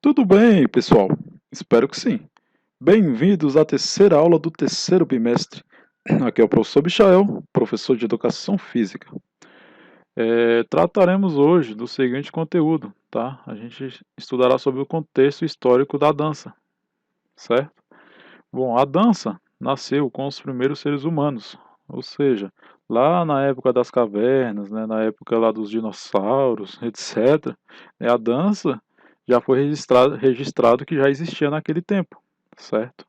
Tudo bem, pessoal? Espero que sim. Bem-vindos à terceira aula do terceiro bimestre. Aqui é o professor Michael, professor de Educação Física. Trataremos hoje do seguinte conteúdo, tá? A gente estudará sobre o contexto histórico da dança, certo? Bom, a dança nasceu com os primeiros seres humanos, ou seja, lá na época das cavernas, né, na época lá dos dinossauros, etc., a dança já foi registrado que já existia naquele tempo, certo?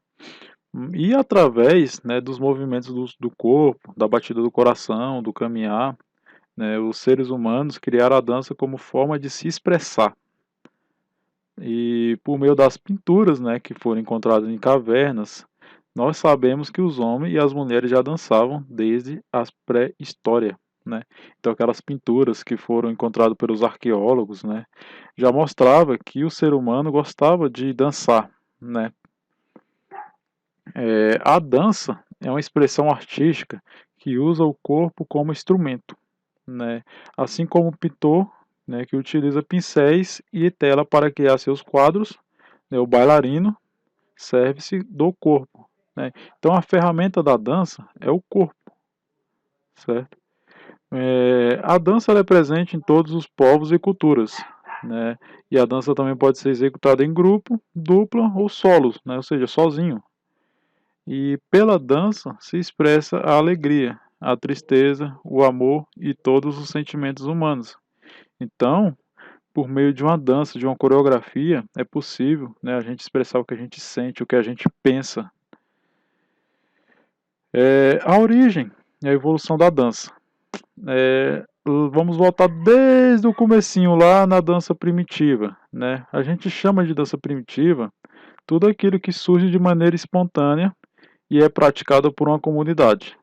E através, né, dos movimentos do corpo, da batida do coração, do caminhar, né, os seres humanos criaram a dança como forma de se expressar. E por meio das pinturas, né, que foram encontradas em cavernas, nós sabemos que os homens e as mulheres já dançavam desde a pré-história, né? Então aquelas pinturas que foram encontradas pelos arqueólogos, né, já mostrava que o ser humano gostava de dançar, né? A dança é uma expressão artística que usa o corpo como instrumento, né? Assim como o pintor, né, que utiliza pincéis e tela para criar seus quadros, né, o bailarino serve-se do corpo, né? Então a ferramenta da dança é o corpo, certo? A dança ela é presente em todos os povos e culturas, né? E a dança também pode ser executada em grupo, dupla ou solos, né? Ou seja, sozinho. E pela dança se expressa a alegria, a tristeza, o amor e todos os sentimentos humanos. Então, por meio de uma dança, de uma coreografia, é possível, né, a gente expressar o que a gente sente, o que a gente pensa. A origem e a evolução da dança. Vamos voltar desde o comecinho lá na dança primitiva, né? A gente chama de dança primitiva tudo aquilo que surge de maneira espontânea e é praticado por uma comunidade.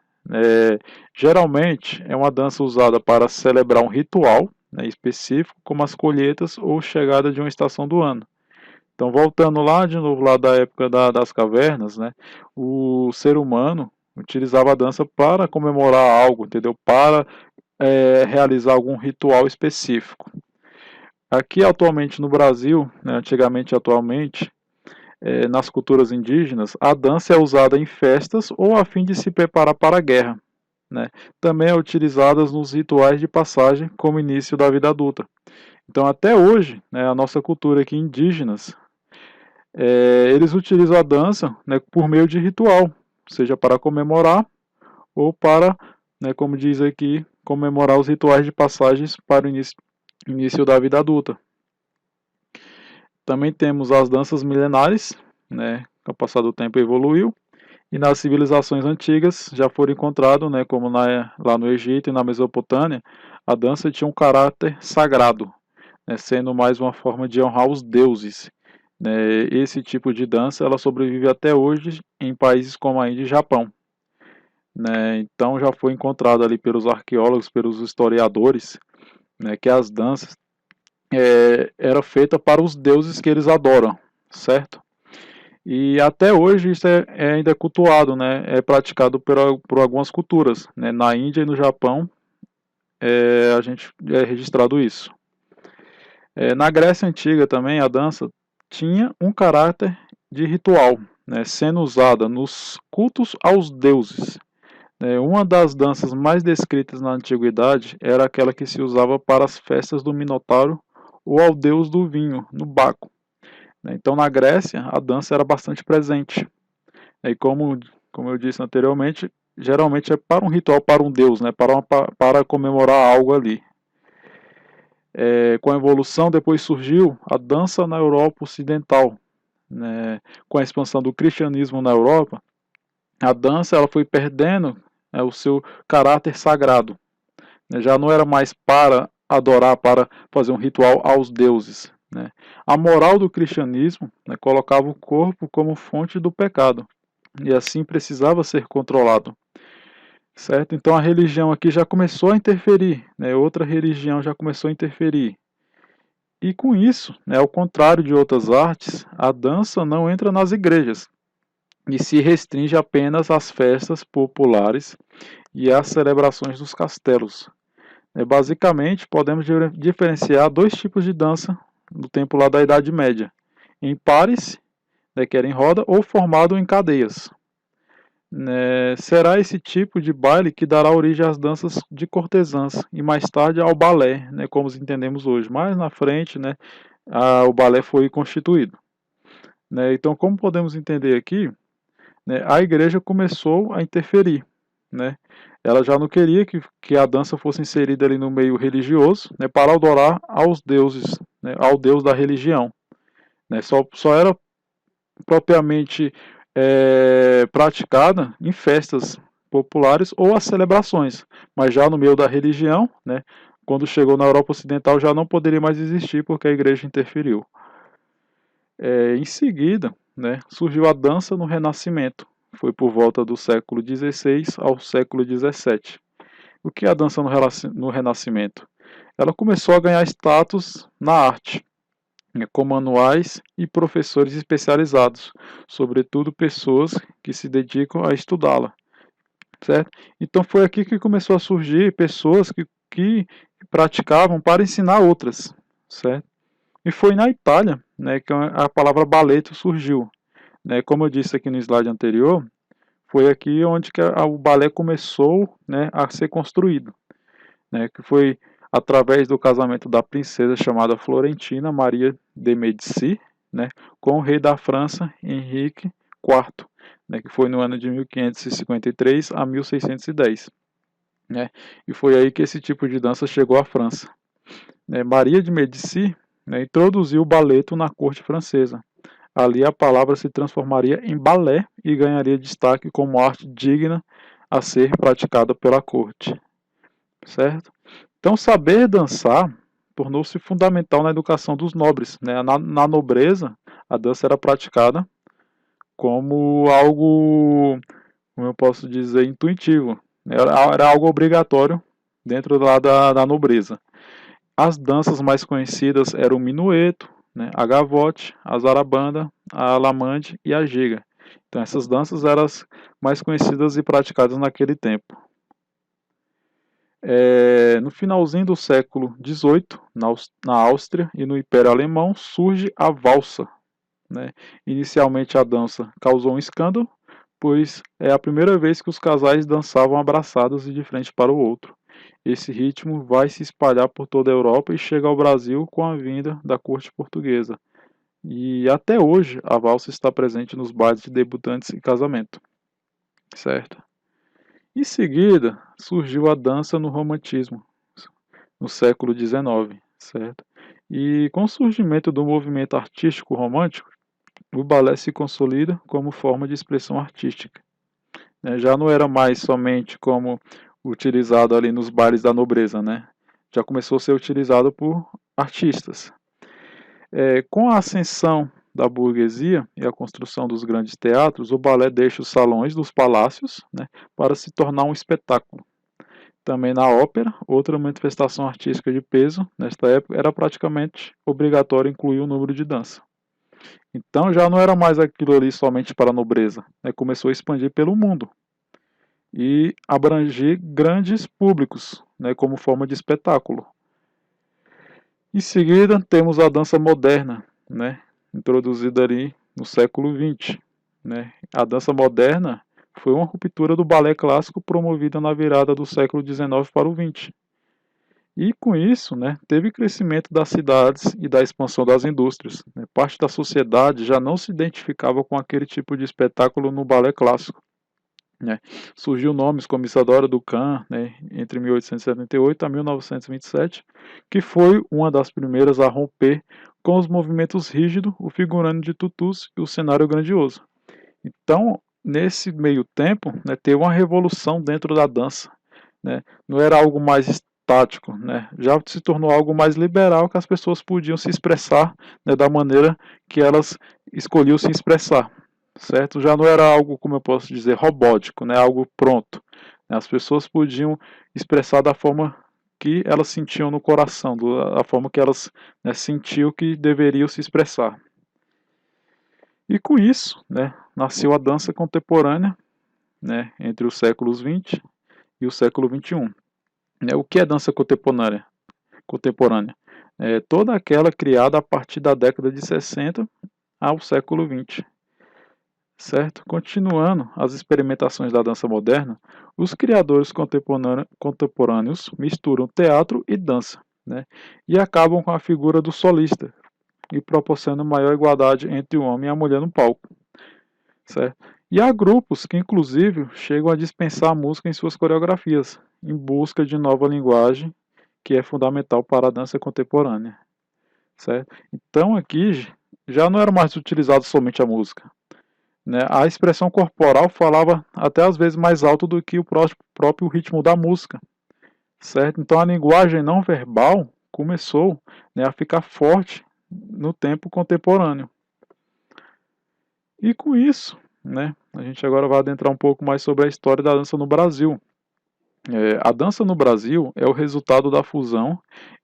Geralmente é uma dança usada para celebrar um ritual, né, específico, como as colheitas ou chegada de uma estação do ano. Então, voltando lá de novo, lá da época das cavernas, né, o ser humano utilizava a dança para comemorar algo, entendeu? Para realizar algum ritual específico. Aqui atualmente no Brasil, né, antigamente e atualmente, nas culturas indígenas, a dança é usada em festas ou a fim de se preparar para a guerra. Né? Também é utilizada nos rituais de passagem como início da vida adulta. Então, até hoje, né, a nossa cultura aqui indígenas, eles utilizam a dança, né, por meio de ritual, seja para comemorar ou para, né, como diz aqui, comemorar os rituais de passagens para o início da vida adulta. Também temos as danças milenares, né, com o passar do tempo evoluiu, e nas civilizações antigas já foram encontrados, né, como lá no Egito e na Mesopotâmia, a dança tinha um caráter sagrado, né, sendo mais uma forma de honrar os deuses. Né. Esse tipo de dança ela sobrevive até hoje em países como a Índia e Japão. Né. Então já foi encontrado ali pelos arqueólogos, pelos historiadores, né, que as danças eram feitas para os deuses que eles adoram, certo? E até hoje isso é ainda cultuado, né? É praticado por algumas culturas. Né? Na Índia e no Japão a gente é registrado isso. Na Grécia Antiga também a dança tinha um caráter de ritual, né? Sendo usada nos cultos aos deuses. Uma das danças mais descritas na antiguidade era aquela que se usava para as festas do Minotauro ou ao deus do vinho, no Baco. Então na Grécia a dança era bastante presente. E como eu disse anteriormente, geralmente é para um ritual, para um deus, né? Para comemorar algo ali. Com a evolução, depois surgiu a dança na Europa Ocidental. Né? Com a expansão do cristianismo na Europa, a dança ela foi perdendo, né, o seu caráter sagrado. Né? Já não era mais para adorar, para fazer um ritual aos deuses. Né? A moral do cristianismo, né, colocava o corpo como fonte do pecado e assim precisava ser controlado, certo? Então a religião aqui já começou a interferir, né? Outra religião já começou a interferir. E com isso, né, ao contrário de outras artes, a dança não entra nas igrejas e se restringe apenas às festas populares e às celebrações dos castelos. Basicamente, podemos diferenciar dois tipos de dança do tempo lá da Idade Média. em pares, né, que era em roda, ou formado em cadeias. Será esse tipo de baile que dará origem às danças de cortesãs e mais tarde ao balé, né, como os entendemos hoje. Mais na frente, né, o balé foi constituído. Então, como podemos entender aqui, né, a igreja começou a interferir. Né? Ela já não queria que a dança fosse inserida ali no meio religioso, né, para adorar aos deuses, né, ao deus da religião. Né? Só era propriamente praticada em festas populares ou as celebrações, mas já no meio da religião, né, quando chegou na Europa Ocidental já não poderia mais existir porque a igreja interferiu. Em seguida, né, surgiu a dança no Renascimento, foi por volta do século XVI ao século XVII. O que é a dança no Renascimento? Ela começou a ganhar status na arte, né, com manuais e professores especializados, sobretudo pessoas que se dedicam a estudá-la, certo? Então foi aqui que começou a surgir pessoas que praticavam para ensinar outras, certo? E foi na Itália, né, que a palavra balletto surgiu. Né? Como eu disse aqui no slide anterior, foi aqui onde que o balé começou, né, a ser construído, né, que foi através do casamento da princesa chamada Florentina Maria de Medici, né, com o rei da França Henrique IV, né, que foi no ano de 1553 a 1610. Né, e foi aí que esse tipo de dança chegou à França. Maria de Medici, né, introduziu o balleto na corte francesa. Ali a palavra se transformaria em balé e ganharia destaque como arte digna a ser praticada pela corte. Certo? Então, saber dançar tornou-se fundamental na educação dos nobres. Né? Na nobreza, a dança era praticada como algo, como eu posso dizer, intuitivo. Era algo obrigatório dentro lá da nobreza. As danças mais conhecidas eram o minueto, né, a gavote, a zarabanda, a alamande e a giga. Então essas danças eram as mais conhecidas e praticadas naquele tempo. No finalzinho do século XVIII, na Áustria e no Império Alemão, surge a valsa. Né? Inicialmente a dança causou um escândalo, pois é a primeira vez que os casais dançavam abraçados e de frente para o outro. Esse ritmo vai se espalhar por toda a Europa e chega ao Brasil com a vinda da corte portuguesa. E até hoje a valsa está presente nos bailes de debutantes e casamento. Certo? Em seguida, surgiu a dança no romantismo, no século XIX. Certo? E com o surgimento do movimento artístico romântico, o balé se consolida como forma de expressão artística. Já não era mais somente como utilizado ali nos bailes da nobreza, né? Já começou a ser utilizado por artistas. Com a ascensão da burguesia e a construção dos grandes teatros, o balé deixa os salões dos palácios, né, para se tornar um espetáculo. Também na ópera, outra manifestação artística de peso, nesta época, era praticamente obrigatório incluir o número de dança. Então já não era mais aquilo ali somente para a nobreza, né, começou a expandir pelo mundo e abranger grandes públicos, né, como forma de espetáculo. Em seguida, temos a dança moderna, né, introduzida ali no século XX. Né. A dança moderna foi uma ruptura do balé clássico promovida na virada do século XIX para o XX. E com isso, né, teve crescimento das cidades e da expansão das indústrias. Né. Parte da sociedade já não se identificava com aquele tipo de espetáculo no balé clássico. Né. Surgiu nomes como Isadora Duncan, né, entre 1878 a 1927, que foi uma das primeiras a romper com os movimentos rígidos, o figurino de tutus e o cenário grandioso. Então, nesse meio tempo, né, teve uma revolução dentro da dança. Né. Não era algo mais estático, né, já se tornou algo mais liberal, que as pessoas podiam se expressar, né, da maneira que elas escolhiam se expressar. Certo? Já não era algo, como eu posso dizer, robótico, né? Algo pronto. As pessoas podiam expressar da forma que elas sentiam no coração, da forma que elas, né, sentiam que deveriam se expressar. E com isso, né, nasceu a dança contemporânea, né, entre os séculos XX e o século XXI. O que é dança contemporânea? Toda aquela criada a partir da década de 60 ao século XX. Certo? Continuando as experimentações da dança moderna, os criadores contemporâneos misturam teatro e dança, né? E acabam com a figura do solista e proporcionam maior igualdade entre o homem e a mulher no palco. Certo? E há grupos que, inclusive, chegam a dispensar a música em suas coreografias, em busca de nova linguagem, que é fundamental para a dança contemporânea. Certo? Então, aqui já não era mais utilizado somente a música, né? A expressão corporal falava até às vezes mais alto do que o próprio ritmo da música. Certo? Então, a linguagem não verbal começou, né, a ficar forte no tempo contemporâneo. E com isso, né, a gente agora vai adentrar um pouco mais sobre a história da dança no Brasil. A dança no Brasil é o resultado da fusão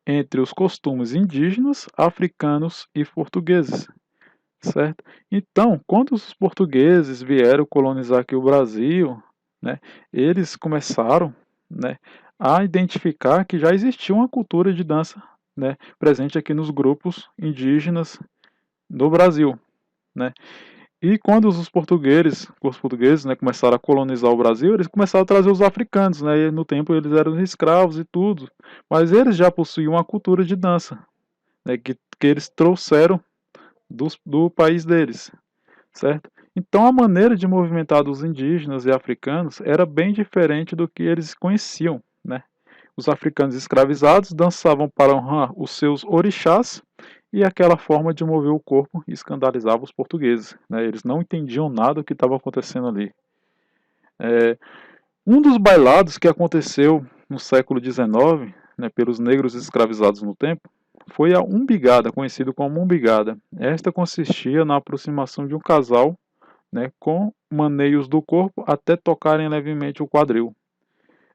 entre os costumes indígenas, africanos e portugueses, certo? Então, quando os portugueses vieram colonizar aqui o Brasil, né, eles começaram, né, a identificar que já existia uma cultura de dança, né, presente aqui nos grupos indígenas do Brasil, né? E quando os portugueses, né, começaram a colonizar o Brasil, eles começaram a trazer os africanos, né? E no tempo eles eram escravos e tudo, mas eles já possuíam uma cultura de dança, né, que eles trouxeram do país deles, certo? Então a maneira de movimentar dos indígenas e africanos era bem diferente do que eles conheciam, né? Os africanos escravizados dançavam para honrar os seus orixás e aquela forma de mover o corpo escandalizava os portugueses, né? Eles não entendiam nada do que estava acontecendo ali. Um dos bailados que aconteceu no século XIX, né, pelos negros escravizados no tempo, foi a umbigada, conhecido como umbigada. Esta consistia na aproximação de um casal, né, com maneios do corpo até tocarem levemente o quadril.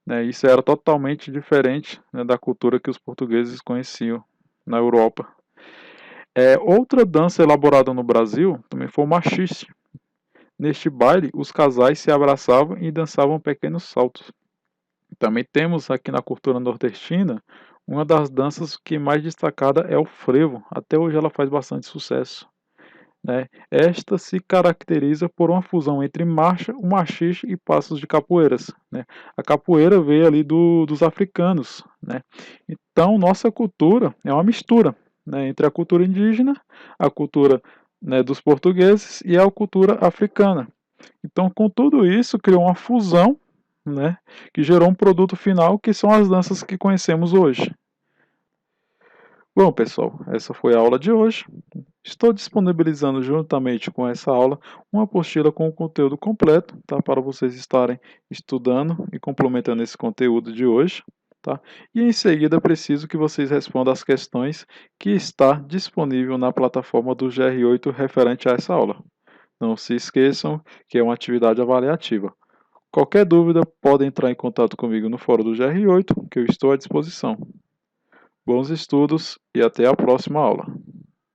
Né, isso era totalmente diferente, né, da cultura que os portugueses conheciam na Europa. Outra dança elaborada no Brasil também foi o machixe. Neste baile, os casais se abraçavam e dançavam pequenos saltos. Também temos aqui na cultura nordestina uma das danças que mais destacada é o frevo. Até hoje ela faz bastante sucesso, né? Esta se caracteriza por uma fusão entre marcha, o machixe e passos de capoeiras, né? A capoeira veio ali dos africanos, né? Então nossa cultura é uma mistura, né, entre a cultura indígena, a cultura, né, dos portugueses e a cultura africana. Então com tudo isso criou uma fusão, né, que gerou um produto final que são as danças que conhecemos hoje. Bom, pessoal, essa foi a aula de hoje. Estou disponibilizando juntamente com essa aula uma apostila com o conteúdo completo, tá, para vocês estarem estudando e complementando esse conteúdo de hoje. Tá? E em seguida preciso que vocês respondam as questões que está disponível na plataforma do GR8 referente a essa aula. Não se esqueçam que é uma atividade avaliativa. Qualquer dúvida, pode entrar em contato comigo no fórum do GR8, que eu estou à disposição. Bons estudos e até a próxima aula.